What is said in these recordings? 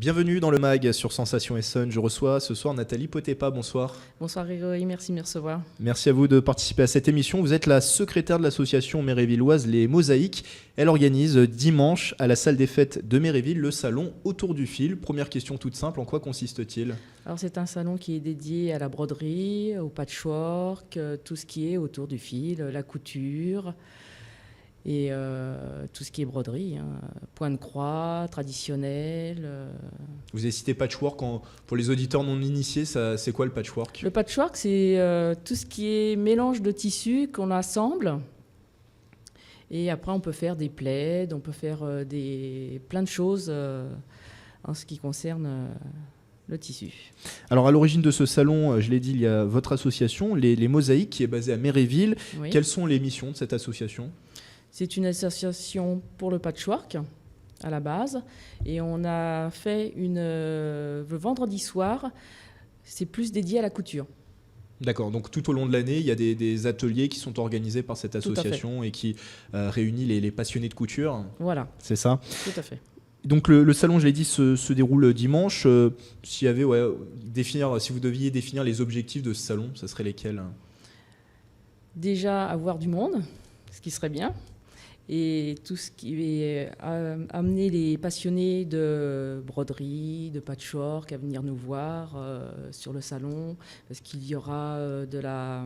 Bienvenue dans le MAG sur Sensation Essonne. Je reçois ce soir Nathalie Potepa. Bonsoir. Bonsoir Grégory, merci de me recevoir. Merci à vous de participer à cette émission. Vous êtes la secrétaire de l'association mérévilloise Les Mosaïques. Elle organise dimanche à la salle des fêtes de Méréville le salon Autour du fil. Première question toute simple, en quoi consiste-t-il ? Alors c'est un salon qui est dédié à la broderie, au patchwork, tout ce qui est autour du fil, la couture et tout ce qui est broderie, point de croix, traditionnel. Vous avez cité patchwork. Pour les auditeurs non initiés, c'est quoi le patchwork ? Le patchwork, c'est tout ce qui est mélange de tissus qu'on assemble. Et après, on peut faire des plaids, on peut faire plein de choses en ce qui concerne le tissu. Alors à l'origine de ce salon, je l'ai dit, il y a votre association, les Mosaïques, qui est basée à Méréville. Oui. Quelles sont les missions de cette association ? C'est une association pour le patchwork à la base. Et on a fait le vendredi soir, c'est plus dédié à la couture. D'accord, donc tout au long de l'année, il y a des ateliers qui sont organisés par cette association et qui réunit les passionnés de couture. Voilà. C'est ça ? Tout à fait. Donc le salon, je l'ai dit, se déroule dimanche. Si vous deviez définir les objectifs de ce salon, ce seraient lesquels ? Déjà, avoir du monde, ce qui serait bien. Et tout ce qui est amener les passionnés de broderie, de patchwork à venir nous voir sur le salon, parce qu'il y aura de la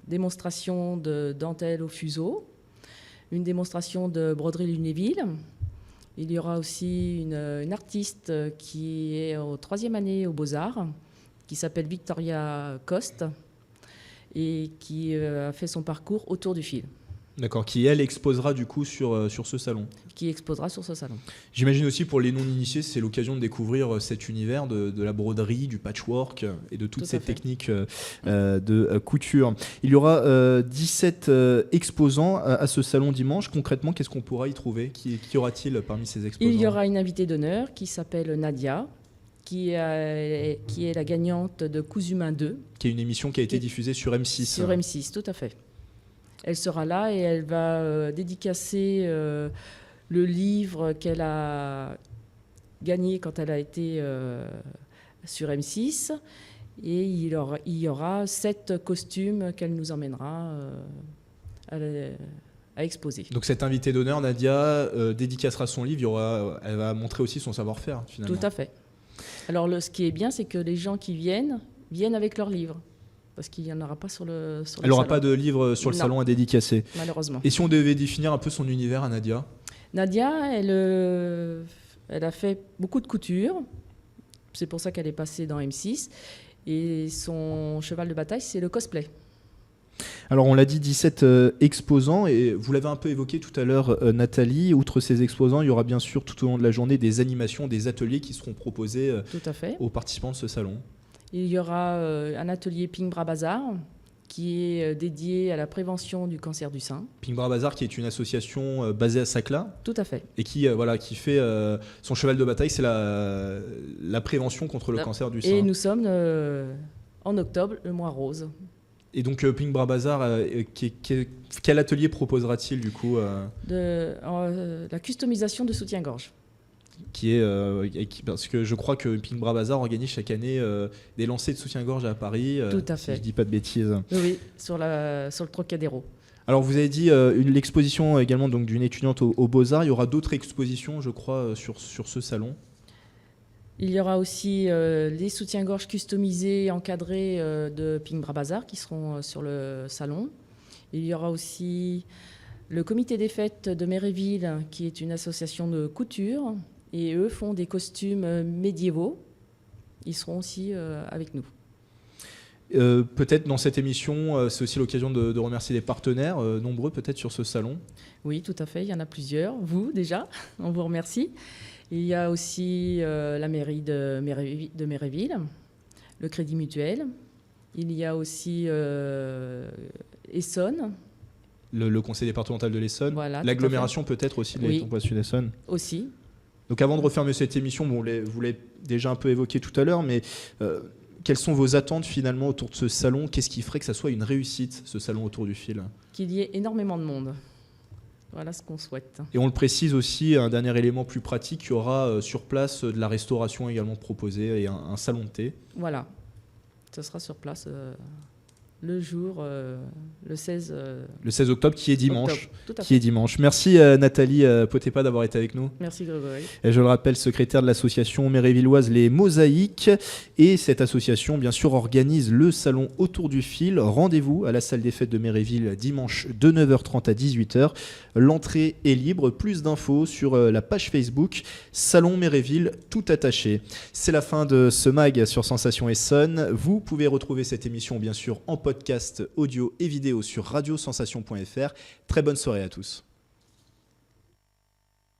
démonstration de dentelle au fuseau, une démonstration de broderie Lunéville. Il y aura aussi une artiste qui est en 3e année aux Beaux-Arts, qui s'appelle Victoria Coste, et qui a fait son parcours autour du fil. D'accord, qui elle exposera du coup sur ce salon. Qui exposera sur ce salon. J'imagine aussi pour les non-initiés, c'est l'occasion de découvrir cet univers de la broderie, du patchwork et de toutes ces techniques de couture. Il y aura 17 exposants à ce salon dimanche. Concrètement, qu'est-ce qu'on pourra y trouver ? Qui y aura-t-il parmi ces exposants ? Il y aura une invitée d'honneur qui s'appelle Nadia, qui est la gagnante de Cousumain 2. Qui est une émission qui a été diffusée sur M6. Sur M6, tout à fait. Elle sera là et elle va dédicacer le livre qu'elle a gagné quand elle a été sur M6. Et il y aura 7 costumes qu'elle nous emmènera à exposer. Donc cette invitée d'honneur, Nadia, dédicacera son livre. Elle va montrer aussi son savoir-faire, finalement. Tout à fait. Alors ce qui est bien, c'est que les gens qui viennent avec leur livre. Parce qu'il n'y en aura pas sur le salon. Elle n'aura pas de livre sur le salon à dédicacer. Malheureusement. Et si on devait définir un peu son univers à Nadia ? Nadia, elle a fait beaucoup de couture. C'est pour ça qu'elle est passée dans M6. Et son cheval de bataille, c'est le cosplay. Alors on l'a dit, 17 exposants, et vous l'avez un peu évoqué tout à l'heure, Nathalie. Outre ces exposants, il y aura bien sûr tout au long de la journée des animations, des ateliers qui seront proposés aux participants de ce salon. Il y aura un atelier Pink Bra Bazar qui est dédié à la prévention du cancer du sein. Pink Bra Bazar, qui est une association basée à Saclay. Tout à fait. Et qui fait son cheval de bataille, c'est la prévention contre le cancer du sein. Et nous sommes en octobre, le mois rose. Et donc Pink Bra Bazar, quel atelier proposera-t-il du coup la customisation de soutien-gorge. Parce que je crois que Pink Bra Bazar organise chaque année des lancers de soutien-gorge à Paris. Tout à fait. Si je dis pas de bêtises. Oui, sur le Trocadéro. Alors vous avez dit l'exposition également donc, d'une étudiante aux Beaux-Arts. Il y aura d'autres expositions, je crois, sur ce salon. Il y aura aussi les soutiens-gorge customisés et encadrés de Pink Bra Bazar qui seront sur le salon. Il y aura aussi le comité des fêtes de Méréville qui est une association de couture. Et eux font des costumes médiévaux. Ils seront aussi avec nous. Peut-être dans cette émission, c'est aussi l'occasion de remercier les partenaires, nombreux peut-être sur ce salon. Oui, tout à fait. Il y en a plusieurs. Vous, déjà, on vous remercie. Il y a aussi la mairie de Méréville, le Crédit Mutuel. Il y a aussi Essonne. Le conseil départemental de l'Essonne. Voilà, l'agglomération peut-être aussi de l'Étang Sud-Essonne. Aussi. Donc avant de refermer cette émission, vous l'avez déjà un peu évoqué tout à l'heure, mais quelles sont vos attentes finalement autour de ce salon ? Qu'est-ce qui ferait que ça soit une réussite, ce salon autour du fil ? Qu'il y ait énormément de monde. Voilà ce qu'on souhaite. Et on le précise aussi, un dernier élément plus pratique, il y aura sur place de la restauration également proposée et un salon de thé. Voilà, ce sera sur place le jour, le 16 Le 16 octobre, qui est dimanche. Tout à fait. Merci Nathalie Potepa d'avoir été avec nous. Merci Grégory. Et je le rappelle, secrétaire de l'association mérévilloise Les Mosaïques. Et cette association, bien sûr, organise le salon Autour du fil. Rendez-vous à la salle des fêtes de Méréville dimanche de 9h30 à 18h. L'entrée est libre. Plus d'infos sur la page Facebook Salon Méréville, tout attaché. C'est la fin de ce mag sur Sensation Essonne. Vous pouvez retrouver cette émission, bien sûr, en podcast audio et vidéo sur radiosensation.fr. Très bonne soirée à tous.